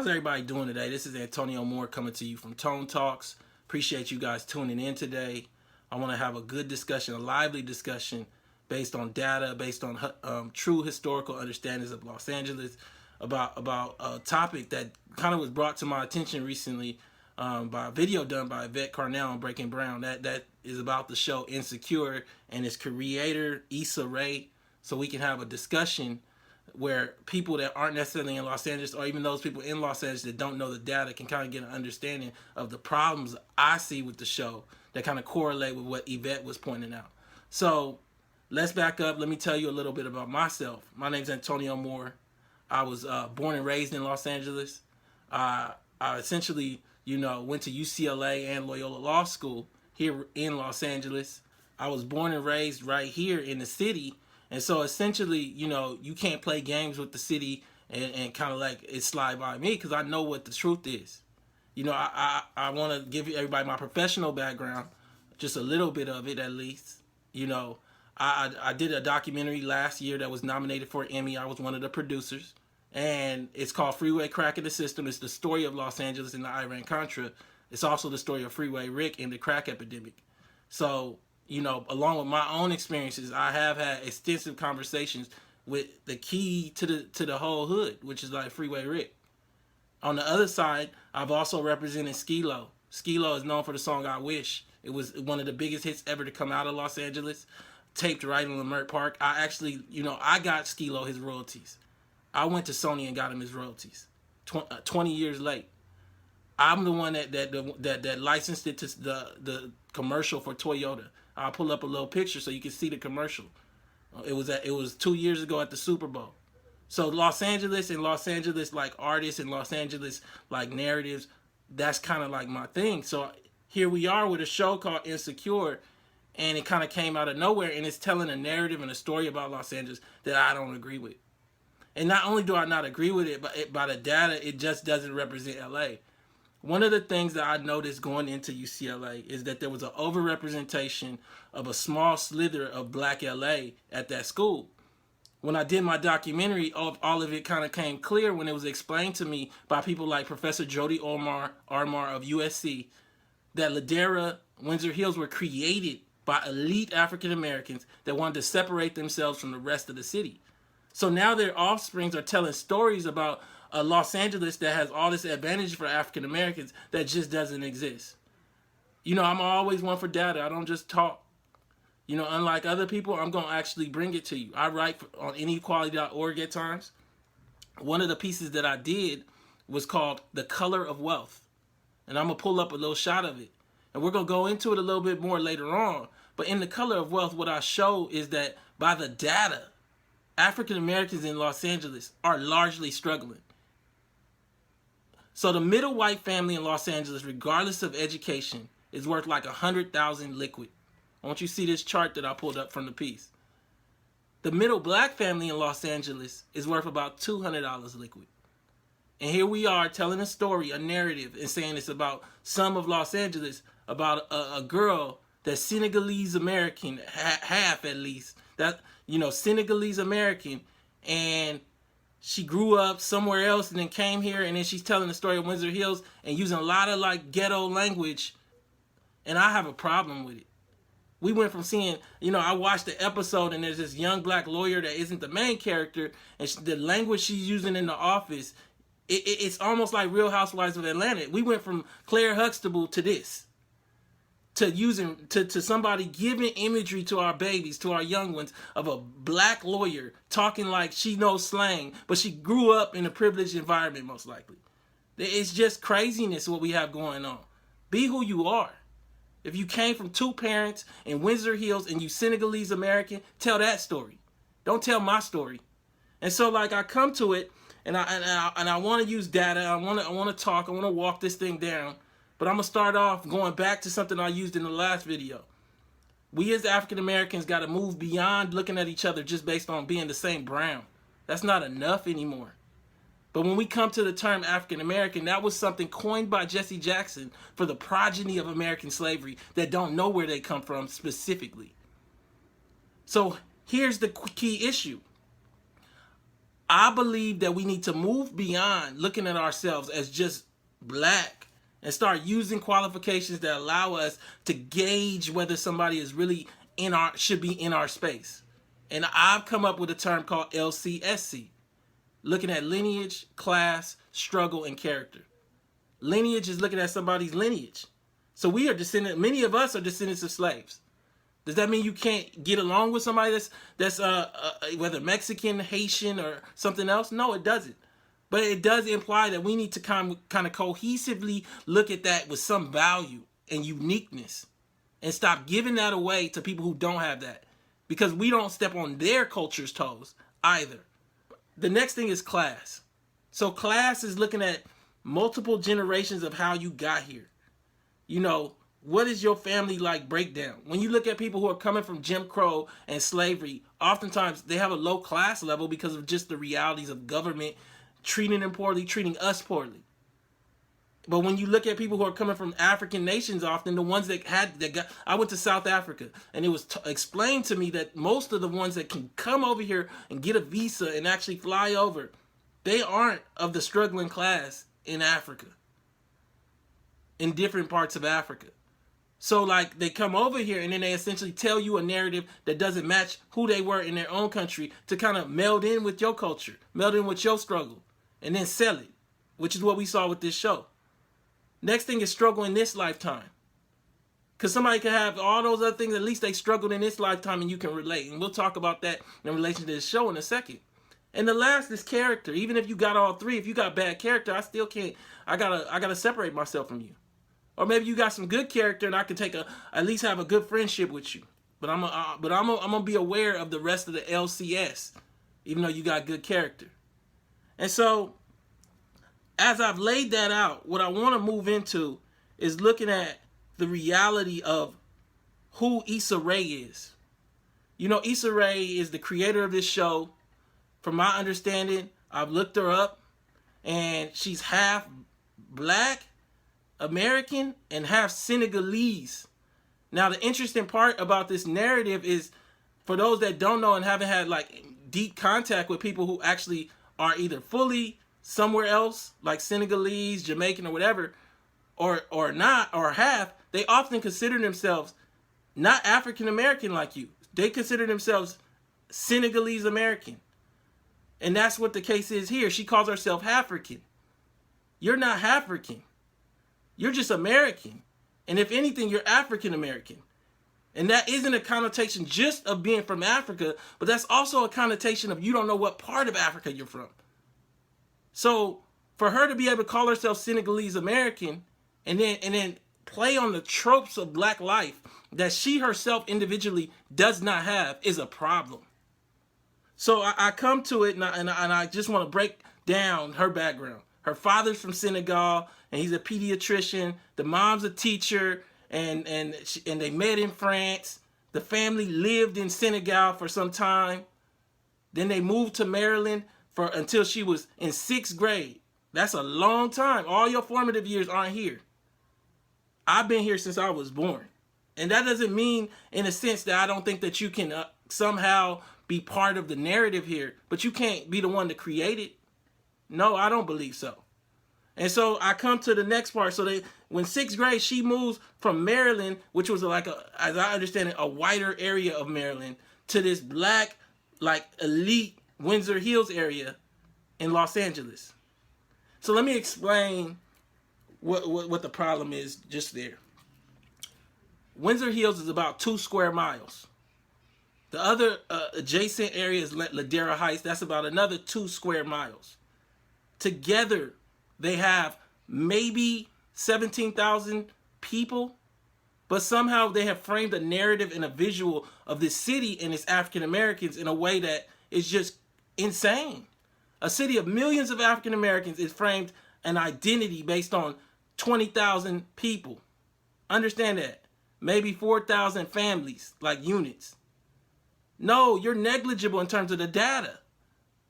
How's everybody doing today? This is Antonio Moore coming to you from Tone Talks. Appreciate you guys tuning in today. I want to have a good discussion, a lively discussion based on data, based on true historical understandings of Los Angeles, about a topic that kind of was brought to my attention recently by a video done by Yvette Carnell and Breaking Brown. That is about the show Insecure and its creator, Issa Rae, so we can have a discussion where people that aren't necessarily in Los Angeles, or even those people in Los Angeles that don't know the data, can kind of get an understanding of the problems I see with the show that kind of correlate with what Yvette was pointing out. So let's back up. Let me tell you a little bit about myself. My name's Antonio Moore. I was born and raised in Los Angeles. I essentially, went to UCLA and Loyola Law School here in Los Angeles. I was born and raised right here in the city. And so essentially, you can't play games with the city and kind of like it slide by me, because I know what the truth is. I want to give everybody my professional background, just a little bit of it at least. I did a documentary last year that was nominated for an Emmy. I was one of the producers. And it's called Freeway Crack in the System. It's the story of Los Angeles and the Iran-Contra. It's also the story of Freeway Rick and the crack epidemic. So, along with my own experiences, I have had extensive conversations with the key to the whole hood, which is like Freeway Rick. On the other side, I've also represented Skee-Lo. Skee-Lo is known for the song I Wish. It was one of the biggest hits ever to come out of Los Angeles, taped right in Leimert Park. I actually, I got Skee-Lo his royalties. I went to Sony and got him his royalties 20 years late. I'm the one that licensed it to the commercial for Toyota. I'll pull up a little picture so you can see the commercial. It was 2 years ago at the Super Bowl. So Los Angeles and Los Angeles like artists and Los Angeles like narratives, that's kind of like my thing. So here we are with a show called Insecure, and it kind of came out of nowhere, and it's telling a narrative and a story about Los Angeles that I don't agree with. And not only do I not agree with it, but by the data, it just doesn't represent LA. One of the things that I noticed going into UCLA is that there was an overrepresentation of a small slither of Black LA at that school. When I did my documentary, all of it kind of came clear when it was explained to me by people like Professor Jody Armar of USC, that Ladera, Windsor Hills were created by elite African Americans that wanted to separate themselves from the rest of the city. So now their offsprings are telling stories about a Los Angeles that has all this advantage for African Americans that just doesn't exist. I'm always one for data. I don't just talk. Unlike other people, I'm going to actually bring it to you. I write on inequality.org at times. One of the pieces that I did was called The Color of Wealth. And I'm going to pull up a little shot of it. And we're going to go into it a little bit more later on. But in The Color of Wealth, what I show is that by the data, African Americans in Los Angeles are largely struggling. So the middle white family in Los Angeles, regardless of education, is worth like $100,000 liquid. I want you to see this chart that I pulled up from the piece. The middle black family in Los Angeles is worth about $200 liquid. And here we are telling a story, a narrative, and saying it's about some of Los Angeles, about a girl that's Senegalese American, half at least, that Senegalese American, and she grew up somewhere else and then came here, and then she's telling the story of Windsor Hills and using a lot of like ghetto language, and I have a problem with it. We went from seeing, I watched the episode and there's this young black lawyer that isn't the main character, and the language she's using in the office, it's almost like Real Housewives of Atlanta. We went from Claire Huxtable to this. To somebody giving imagery to our babies, to our young ones, of a black lawyer talking like she knows slang, but she grew up in a privileged environment, most likely. It's just craziness what we have going on. Be who you are. If you came from two parents in Windsor Hills and you Senegalese American, tell that story. Don't tell my story. And so I come to it, and I want to use data. I want to talk. I want to walk this thing down. But I'm going to start off going back to something I used in the last video. We as African Americans got to move beyond looking at each other just based on being the same brown. That's not enough anymore. But when we come to the term African American, that was something coined by Jesse Jackson for the progeny of American slavery that don't know where they come from specifically. So here's the key issue. I believe that we need to move beyond looking at ourselves as just black and start using qualifications that allow us to gauge whether somebody is really should be in our space. And I've come up with a term called LCSC, looking at lineage, class, struggle, and character. Lineage is looking at somebody's lineage. So we are descendants, many of us are descendants of slaves. Does that mean you can't get along with somebody that's whether Mexican, Haitian, or something else? No, it doesn't. But it does imply that we need to kind of cohesively look at that with some value and uniqueness and stop giving that away to people who don't have that, because we don't step on their culture's toes either. The next thing is class. So class is looking at multiple generations of how you got here. You know, what is your family like breakdown? When you look at people who are coming from Jim Crow and slavery, oftentimes they have a low class level because of just the realities of government treating them poorly, treating us poorly. But when you look at people who are coming from African nations, often the ones I went to South Africa, and it was explained to me that most of the ones that can come over here and get a visa and actually fly over, they aren't of the struggling class in Africa, in different parts of Africa. So like they come over here and then they essentially tell you a narrative that doesn't match who they were in their own country to kind of meld in with your culture, meld in with your struggle, and then sell it, which is what we saw with this show. Next thing is struggle in this lifetime. Because somebody can have all those other things, at least they struggled in this lifetime and you can relate. And we'll talk about that in relation to this show in a second. And the last is character. Even if you got all three, if you got bad character, I still can't, I gotta separate myself from you. Or maybe you got some good character and I can at least have a good friendship with you. But I'm gonna be aware of the rest of the LCS, even though you got good character. And so, as I've laid that out, what I want to move into is looking at the reality of who Issa Rae is. You know, Issa Rae is the creator of this show. From my understanding, I've looked her up, and she's half black American and half Senegalese. Now, the interesting part about this narrative is, for those that don't know and haven't had like deep contact with people who actually are either fully somewhere else, like Senegalese, Jamaican, or whatever, or not, or half, they often consider themselves not African American like you. They consider themselves Senegalese American. And that's what the case is here. She calls herself African. You're not African. You're just American. And if anything, you're African American. And that isn't a connotation just of being from Africa, but that's also a connotation of you don't know what part of Africa you're from. So for her to be able to call herself Senegalese American and then play on the tropes of black life that she herself individually does not have is a problem. So I come to it and I just want to break down her background. Her father's from Senegal and he's a pediatrician. The mom's a teacher and they met in France. The family lived in Senegal for some time. Then they moved to Maryland until she was in 6th grade. That's a long time. All your formative years aren't here. I've been here since I was born. And that doesn't mean in a sense that I don't think that you can somehow be part of the narrative here, but you can't be the one to create it. No, I don't believe so. And so I come to the next part. So when 6th grade, she moves from Maryland, which was like, as I understand it, a whiter area of Maryland, to this black, like elite Windsor Hills area in Los Angeles. So let me explain what the problem is just there. Windsor Hills is about 2 square miles. The other adjacent area is Ladera Heights. That's about another 2 square miles. Together, they have maybe 17,000 people, but somehow they have framed a narrative and a visual of this city and its African Americans in a way that is just insane. A city of millions of African Americans is framed an identity based on 20,000 people. Understand that. Maybe 4,000 families, like units. No, you're negligible in terms of the data.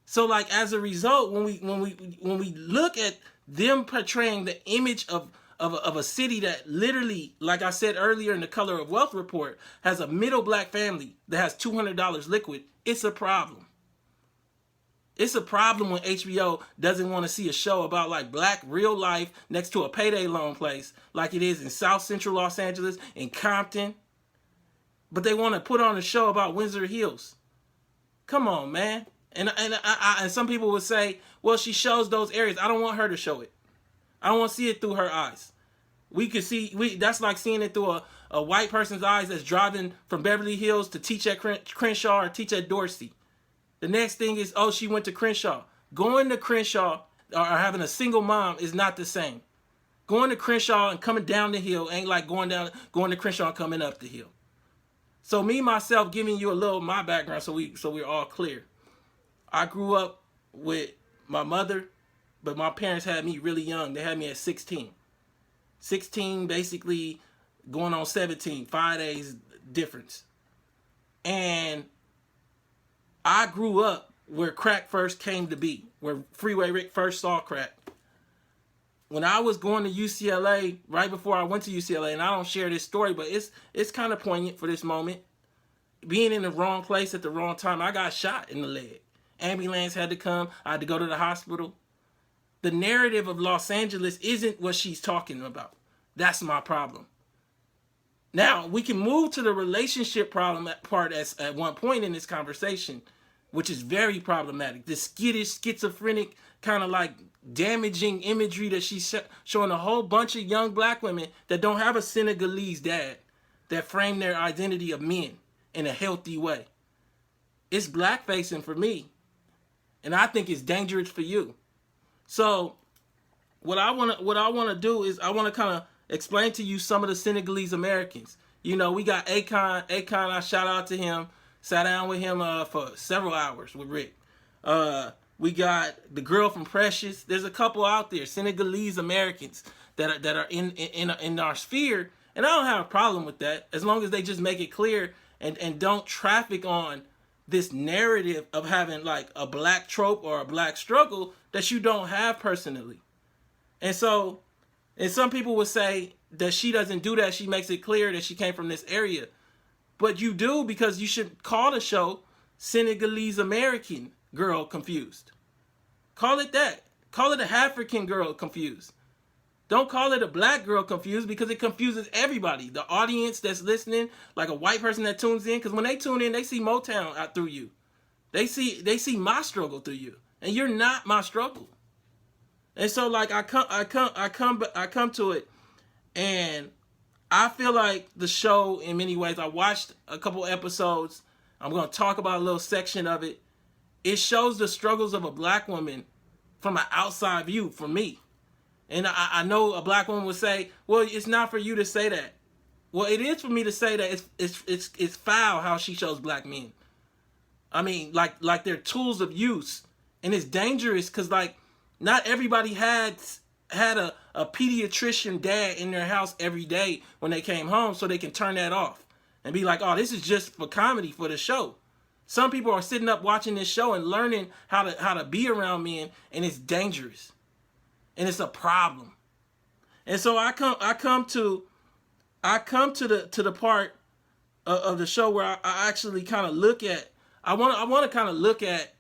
So like as a result, when we look at them portraying the image of a city that literally, like I said earlier in the Color of Wealth report, has a middle black family that has $200 liquid, it's a problem. It's a problem when HBO doesn't want to see a show about like black real life next to a payday loan place like it is in South Central Los Angeles, in Compton. But they want to put on a show about Windsor Hills. Come on, man. And some people would say, well, she shows those areas. I don't want her to show it. I don't want to see it through her eyes. That's like seeing it through a white person's eyes that's driving from Beverly Hills to teach at Crenshaw or teach at Dorsey. The next thing is, oh, she went to Crenshaw. Going to Crenshaw or having a single mom is not the same. Going to Crenshaw and coming down the hill ain't like going to Crenshaw and coming up the hill. So me, myself, giving you a little of my background so we're all clear. I grew up with my mother, but my parents had me really young. They had me at 16. 16, basically going on 17, 5 days difference. And I grew up where crack first came to be, where Freeway Rick first saw crack. When I was going to UCLA, right before I went to UCLA, and I don't share this story, but it's kind of poignant for this moment. Being in the wrong place at the wrong time, I got shot in the leg. Ambulance had to come. I had to go to the hospital. The narrative of Los Angeles isn't what she's talking about. That's my problem. Now, we can move to the relationship problem part at one point in this conversation, which is very problematic. The skittish, schizophrenic, kind of like damaging imagery that she's showing a whole bunch of young black women that don't have a Senegalese dad that frame their identity of men in a healthy way. It's blackfacing for me, and I think it's dangerous for you. So what I want to do is I want to kind of explain to you some of the Senegalese Americans. You know, we got Akon. Akon, I shout out to him. Sat down with him for several hours with Rick. We got the girl from Precious. There's a couple out there, Senegalese Americans that are in our sphere, and I don't have a problem with that as long as they just make it clear and don't traffic on this narrative of having like a black trope or a black struggle that you don't have personally. And so, and some people would say that she doesn't do that. She makes it clear that she came from this area. But you do, because you should call the show Senegalese American Girl Confused. Call it that. Call it a African Girl Confused. Don't call it a black girl confused, because it confuses everybody. The audience that's listening, like a white person that tunes in, because when they tune in, they see Motown out through you. They see my struggle through you, and you're not my struggle. And so, like, I come to it, and I feel like the show, in many ways, I watched a couple episodes. I'm going to talk about a little section of it. It shows the struggles of a black woman from an outside view, for me. And I know a black woman would say, well, it's not for you to say that. Well, it is for me to say that it's foul how she shows black men. I mean, like they're tools of use. And it's dangerous because, like, not everybody had a pediatrician dad in their house every day when they came home, so they can turn that off and be like, oh, this is just for comedy, for the show. Some people are sitting up watching this show and learning how to be around men, and it's dangerous. And it's a problem. And so I come to the part of the show where I actually kind of look at, I want to kind of look at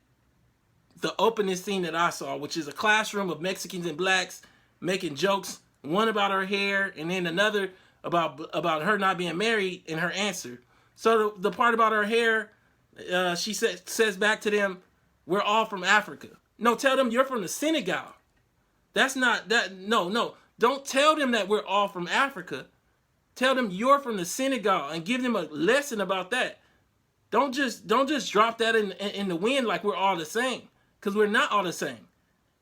the opening scene that I saw, which is a classroom of Mexicans and blacks making jokes, one about her hair and then another about her not being married, and her answer. So the part about her hair, she says back to them, we're all from Africa. No, tell them you're from the Senegal. That's not that. No. Don't tell them that we're all from Africa. Tell them you're from the Senegal and give them a lesson about that. Don't just drop that in the wind like we're all the same, because we're not all the same.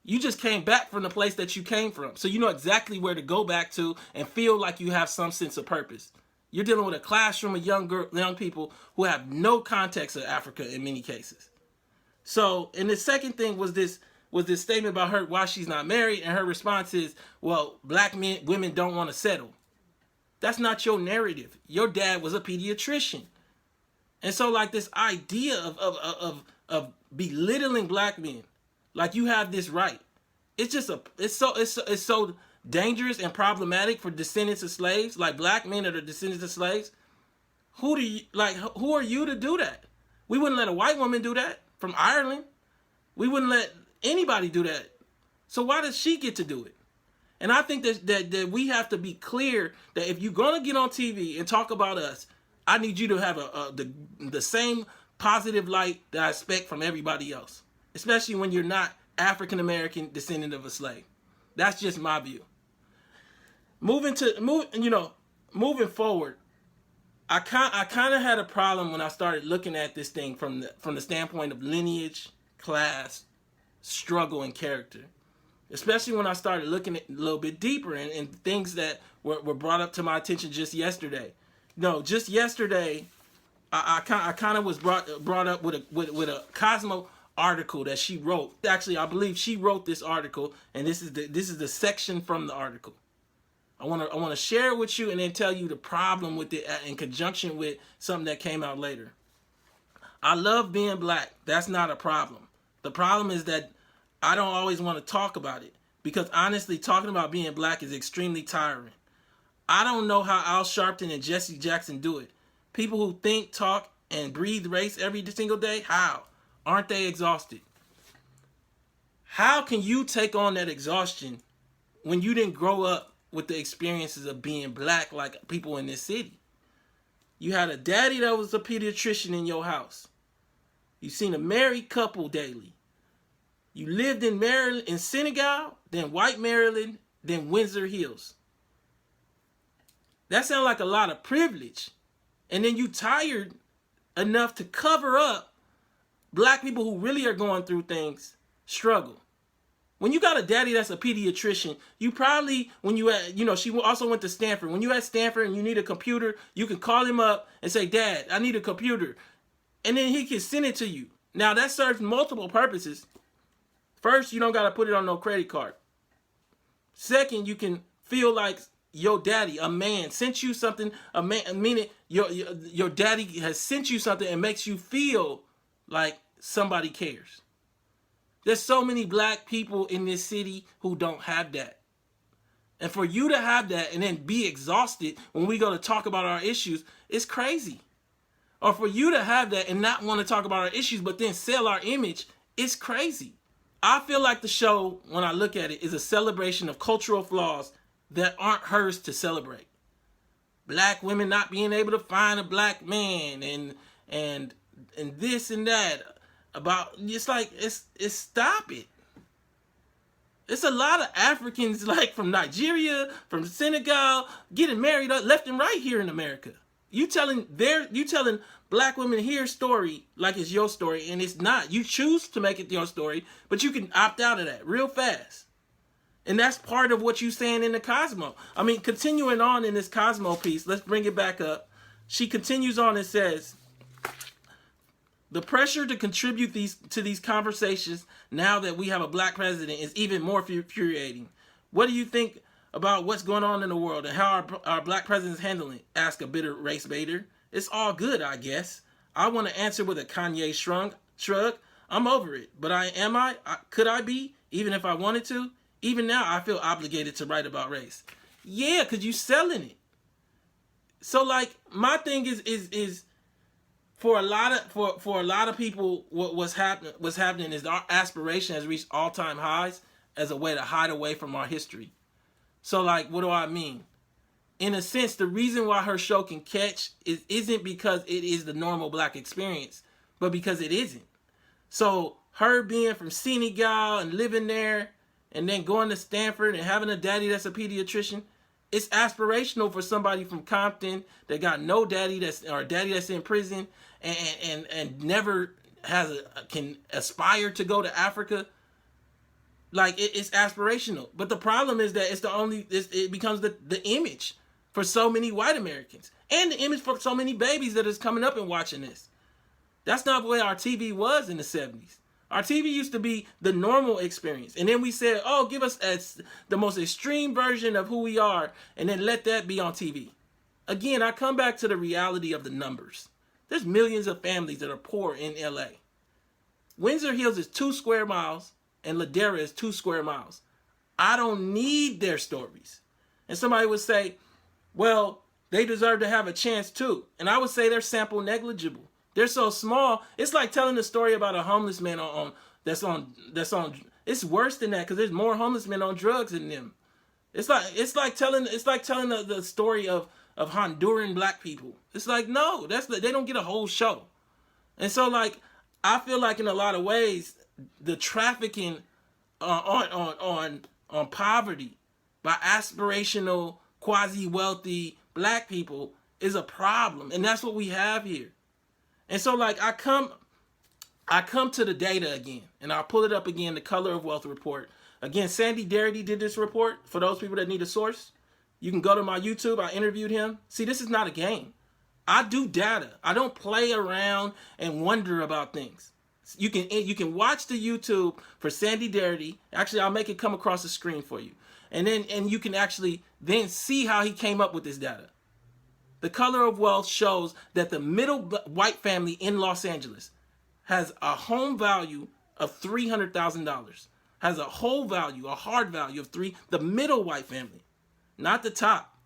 You just came back from the place that you came from, so you know exactly where to go back to and feel like you have some sense of purpose. You're dealing with a classroom of young people who have no context of Africa in many cases. So, and the second thing was this statement about her, why she's not married, and her response is, well, black women don't want to settle. That's not your narrative. Your dad was a pediatrician. And so, like, this idea of belittling black men, like you have this right, it's so dangerous and problematic for descendants of slaves, like black men that are descendants of slaves. Who are you to do that? We wouldn't let a white woman do that from Ireland. We wouldn't let anybody do that. So why does she get to do it? And I think that we have to be clear that if you're going to get on TV and talk about us, I need you to have the same positive light that I expect from everybody else, especially when you're not African American descendant of a slave. That's just my view. Moving forward, I kind of had a problem when I started looking at this thing from the standpoint of lineage, class, struggle, and character. Especially when I started looking at a little bit deeper and things that were brought up to my attention just yesterday. Just yesterday, I kind of was brought up with a Cosmo article that she wrote. Actually, I believe she wrote this article, and this is the section from the article. I want to share it with you and then tell you the problem with it in conjunction with something that came out later. I love being black. That's not a problem. The problem is that I don't always want to talk about it because honestly, talking about being black is extremely tiring. I don't know how Al Sharpton and Jesse Jackson do it. People who think, talk, and breathe race every single day, how? Aren't they exhausted? How can you take on that exhaustion when you didn't grow up with the experiences of being black like people in this city? You had a daddy that was a pediatrician in your house. You seen a married couple daily. You lived in Maryland, in Senegal, then White Maryland, then Windsor Hills. That sounds like a lot of privilege. And then you tired enough to cover up black people who really are going through things, struggle. When you got a daddy that's a pediatrician, you probably, she also went to Stanford. When you at Stanford and you need a computer, you can call him up and say, Dad, I need a computer. And then he can send it to you. Now that serves multiple purposes. First, you don't got to put it on no credit card. Second, you can feel like your daddy, a man, sent you something, meaning your daddy has sent you something and makes you feel like somebody cares. There's so many black people in this city who don't have that. And for you to have that and then be exhausted when we go to talk about our issues, it's crazy. Or for you to have that and not want to talk about our issues but then sell our image, it's crazy. I feel like the show, when I look at it, is a celebration of cultural flaws that aren't hers to celebrate. Black women not being able to find a black man and this and that. It's stop it. It's a lot of Africans like from Nigeria, from Senegal, getting married left and right here in America. You telling black women here story like it's your story, and it's not. You choose to make it your story, but you can opt out of that real fast. And that's part of what you're saying in the Cosmo. I mean, continuing on in this Cosmo piece, let's bring it back up. She continues on and says, the pressure to contribute to these conversations now that we have a black president is even more infuriating. What do you think about what's going on in the world and how our black president is handling it? Ask a bitter race baiter. It's all good, I guess. I want to answer with a Kanye shrug. I'm over it. But could I be? Even if I wanted to? Even now, I feel obligated to write about race. Yeah, because you selling it. So, like, my thing is for a lot of people, what's happening is our aspiration has reached all-time highs as a way to hide away from our history. So, like, what do I mean? In a sense, the reason why her show can catch isn't because it is the normal black experience, but because it isn't. So, her being from Senegal and living there, and then going to Stanford and having a daddy that's a pediatrician, it's aspirational for somebody from Compton that got no daddy or a daddy that's in prison and never can aspire to go to Africa. Like, it's aspirational. But the problem is that it becomes the image for so many white Americans. And the image for so many babies that is coming up and watching this. That's not the way our TV was in the 70s. Our TV used to be the normal experience. And then we said, oh, give us the most extreme version of who we are, and then let that be on TV. Again, I come back to the reality of the numbers. There's millions of families that are poor in LA. Windsor Hills is 2 square miles, and Ladera is 2 square miles. I don't need their stories. And somebody would say, well, they deserve to have a chance too. And I would say they're sample negligible. They're so small. It's like telling a story about a homeless man on It's worse than that because there's more homeless men on drugs than them. It's like telling the story of Honduran black people. It's like, no, they don't get a whole show. And so, like, I feel like in a lot of ways the trafficking on poverty by aspirational, quasi wealthy black people is a problem, and that's what we have here. And so, like, I come to the data again, and I'll pull it up again, the Color of Wealth report. Again, Sandy Darity did this report. For those people that need a source, you can go to my YouTube. I interviewed him. See, this is not a game. I do data. I don't play around and wonder about things. You can watch the YouTube for Sandy Darity. Actually, I'll make it come across the screen for you. And you can actually then see how he came up with this data. The Color of Wealth shows that the middle white family in Los Angeles has a home value of $300,000. Has a whole value, a hard value of the middle white family, not the top.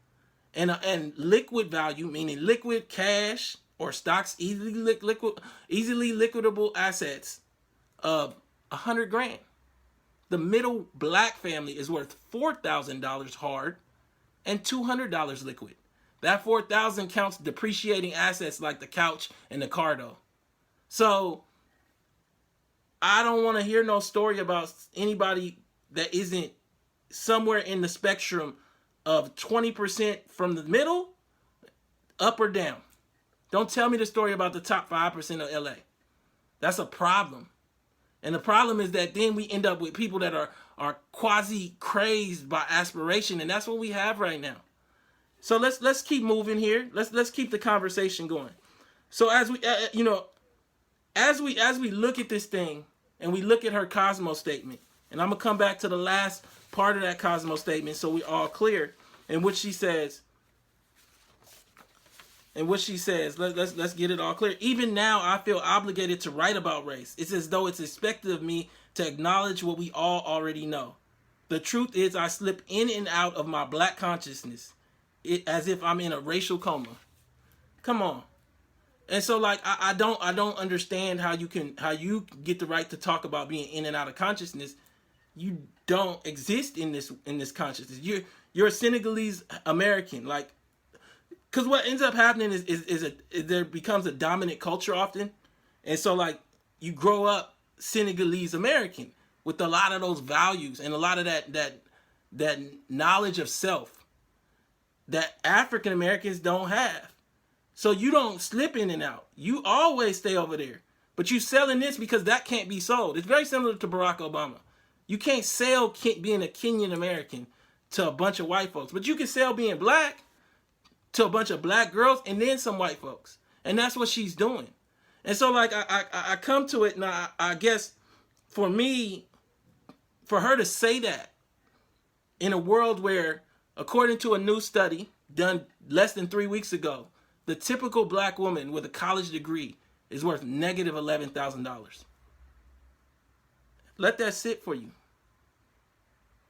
And liquid value, meaning liquid cash or stocks, easily liquidable assets of $100,000. The middle black family is worth $4,000 hard and $200 liquid. That $4,000 counts depreciating assets like the couch and the car though. So I don't want to hear no story about anybody that isn't somewhere in the spectrum of 20% from the middle, up or down. Don't tell me the story about the top 5% of LA. That's a problem. And the problem is that then we end up with people that are quasi crazed by aspiration, and that's what we have right now. So let's keep moving here. Let's keep the conversation going. So as we as we look at this thing and we look at her Cosmo statement, and I'm gonna come back to the last part of that Cosmo statement so we all clear, in which she says, let's get it all clear. Even now, I feel obligated to write about race. It's as though it's expected of me to acknowledge what we all already know. The truth is, I slip in and out of my black consciousness, as if I'm in a racial coma. Come on. And so, like, I don't understand how you get the right to talk about being in and out of consciousness. You don't exist in this consciousness. You're a Senegalese American, like, because what ends up happening is there becomes a dominant culture often, and so, like, you grow up Senegalese American with a lot of those values and a lot of that knowledge of self that African Americans don't have. So you don't slip in and out. You always stay over there. But you selling this because that can't be sold. It's very similar to Barack Obama. You can't sell being a Kenyan American to a bunch of white folks. But you can sell being black to a bunch of black girls and then some white folks. And that's what she's doing. And so, like, I come to it, and I guess for me, for her to say that in a world where, according to a new study done less than 3 weeks ago, the typical black woman with a college degree is worth negative $11,000. Let that sit for you.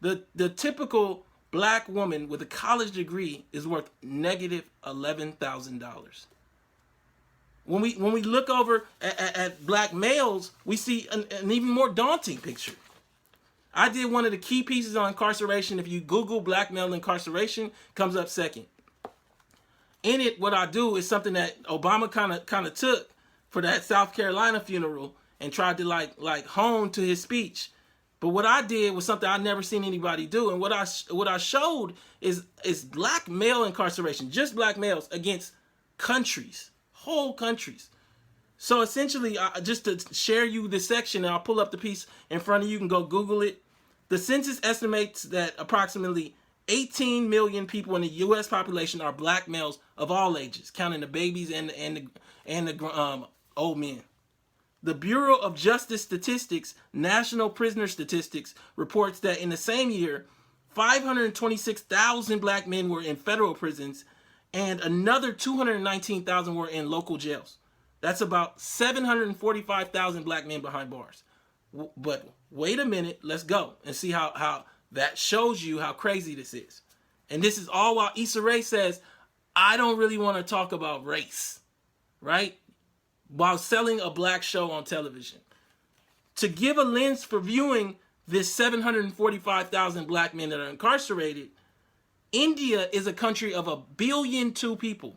The typical black woman with a college degree is worth negative $11,000. When we look over at black males, we see an even more daunting picture. I did one of the key pieces on incarceration. If you Google black male incarceration, comes up second. In it, what I do is something that Obama kind of took for that South Carolina funeral and tried to like hone to his speech. But what I did was something I'd never seen anybody do, and what I showed is black male incarceration, just black males against countries, whole countries. So essentially, just to share you this section, and I'll pull up the piece in front of you. You can go Google it. The census estimates that approximately 18 million people in the U.S. population are black males of all ages, counting the babies and the old men. The Bureau of Justice Statistics, National Prisoner Statistics, reports that in the same year, 526,000 black men were in federal prisons, and another 219,000 were in local jails. That's about 745,000 black men behind bars. But wait a minute, let's go and see how that shows you how crazy this is. And this is all while Issa Rae says, I don't really want to talk about race, right? While selling a black show on television. To give a lens for viewing this 745,000 black men that are incarcerated, India is a country of 1.2 billion people.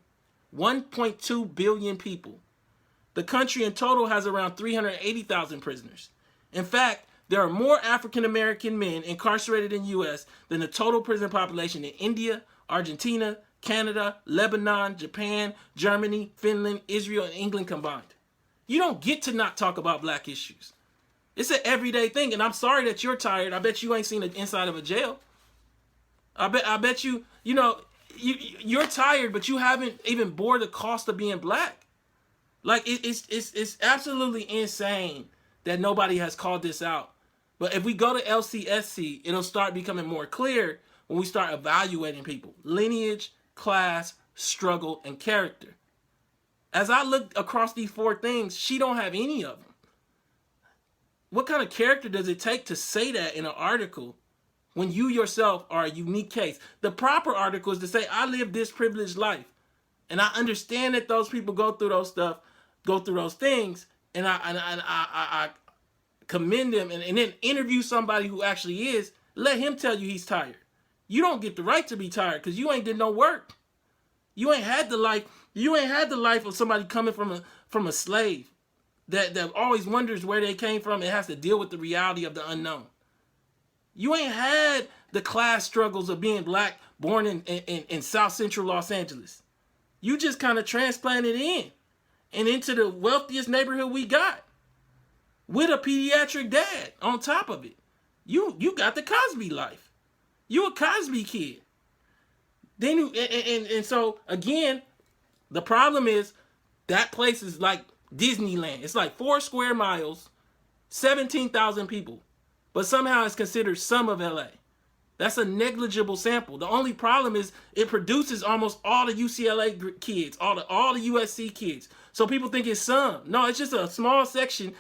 1.2 billion people. The country in total has around 380,000 prisoners. In fact, there are more African American men incarcerated in the U.S. than the total prison population in India, Argentina, Canada, Lebanon, Japan, Germany, Finland, Israel, and England combined. You don't get to not talk about black issues. It's an everyday thing, and I'm sorry that you're tired. I bet you ain't seen the inside of a jail. I bet you, you're tired, but you haven't even bore the cost of being black. Like, it's absolutely insane that nobody has called this out. But if we go to LCSC, it'll start becoming more clear when we start evaluating people. Lineage, class, struggle, and character. As I look across these 4 things, she don't have any of them. What kind of character does it take to say that in an article when you yourself are a unique case? The proper article is to say, I live this privileged life. And I understand that those people go through those things, and I commend them, and then interview somebody who actually is. Let him tell you he's tired. You don't get the right to be tired because you ain't did no work. You ain't had the life. You ain't had the life of somebody coming from a slave that always wonders where they came from and has to deal with the reality of the unknown. You ain't had the class struggles of being black, born in South Central Los Angeles. You just kind of transplanted in and into the wealthiest neighborhood we got with a pediatric dad on top of it. You got the Cosby life. You a Cosby kid. Then and so again, the problem is that place is like Disneyland. It's like 4 square miles, 17,000 people, but somehow it's considered some of LA. That's a negligible sample. The only problem is it produces almost all the UCLA kids, all the USC kids. So people think it's some. No, it's just a small section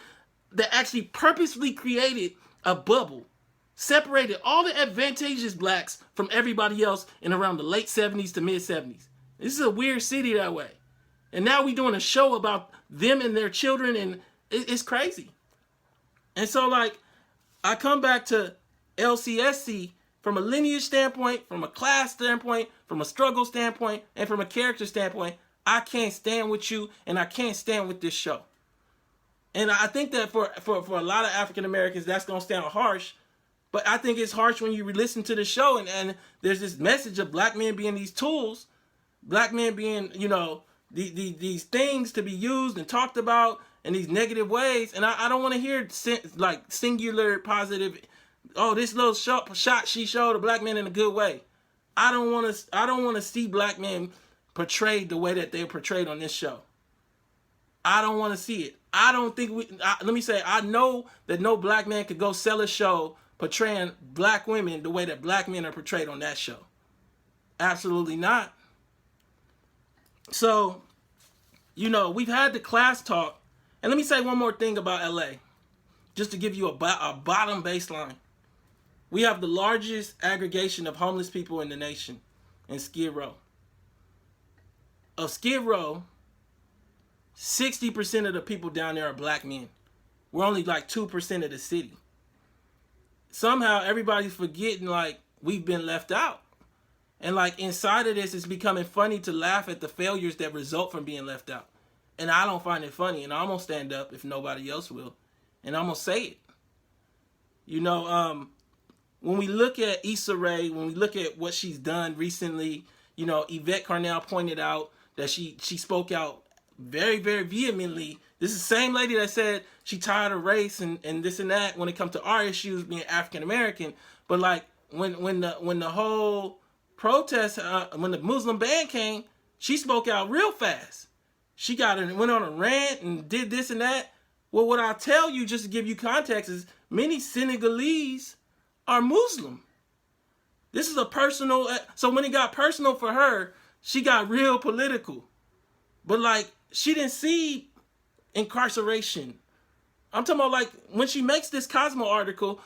that actually purposely created a bubble, separated all the advantageous blacks from everybody else in around the late 70s to mid 70s. This is a weird city that way. And now we're doing a show about them and their children, and it's crazy. And so, like, I come back to LCSC from a lineage standpoint, from a class standpoint, from a struggle standpoint, and from a character standpoint. I can't stand with you, and I can't stand with this show. And I think that for a lot of African Americans, that's going to sound harsh. But I think it's harsh when you listen to the show, and there's this message of black men being these tools, black men being, these things to be used and talked about in these negative ways. And I don't want to hear like singular positive, oh, this little shot she showed a black man in a good way. I don't want to see black men portrayed the way that they're portrayed on this show. I don't want to see it. I don't think I know that no black man could go sell a show portraying black women the way that black men are portrayed on that show. Absolutely not. So, we've had the class talk. And let me say one more thing about LA, just to give you a bottom baseline. We have the largest aggregation of homeless people in the nation in Skid Row. Of Skid Row, 60% of the people down there are black men. We're only like 2% of the city. Somehow everybody's forgetting like we've been left out. And like inside of this, it's becoming funny to laugh at the failures that result from being left out. And I don't find it funny, and I'm going to stand up if nobody else will. And I'm going to say it. When we look at Issa Rae, when we look at what she's done recently, Yvette Carnell pointed out that she spoke out very, very vehemently. This is the same lady that said she tired of race and this and that when it comes to our issues being African American. But like when the whole protest, when the Muslim ban came, she spoke out real fast. She went on a rant and did this and that. Well, what I'll tell you, just to give you context, is many Senegalese are Muslim. This is a personal. So when it got personal for her, she got real political. But like, she didn't see incarceration. I'm talking about like when she makes this Cosmo article,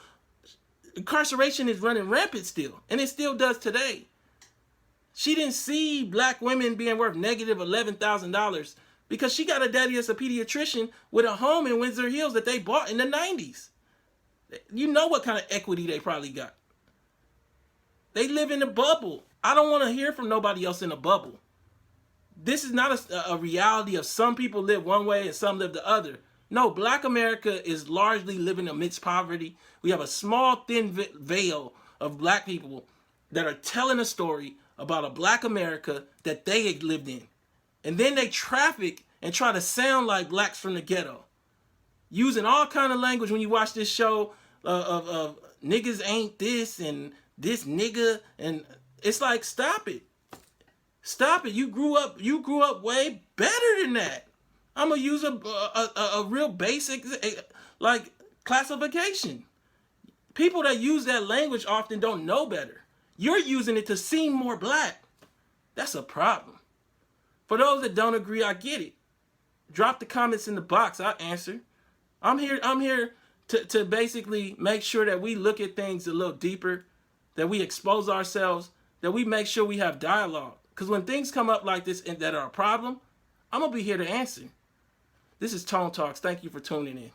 incarceration is running rampant still, and it still does today. She didn't see black women being worth negative $11,000 because she got a daddy that's a pediatrician with a home in Windsor Hills that they bought in the 90s. You know what kind of equity they probably got. They live in a bubble. I don't want to hear from nobody else in a bubble. This is not a reality of some people live one way and some live the other. No, Black America is largely living amidst poverty. We have a small, thin veil of Black people that are telling a story about a Black America that they had lived in. And then they traffic and try to sound like blacks from the ghetto. Using all kind of language when you watch this show of niggas ain't this and this nigga. And it's like, stop it. Stop it. You grew up way better than that. I'm going to use a real basic like classification. People that use that language often don't know better. You're using it to seem more black. That's a problem. For those that don't agree, I get it. Drop the comments in the box. I'll answer. I'm here to basically make sure that we look at things a little deeper, that we expose ourselves, that we make sure we have dialogue. Because when things come up like this and that are a problem, I'm going to be here to answer. This is Tone Talks. Thank you for tuning in.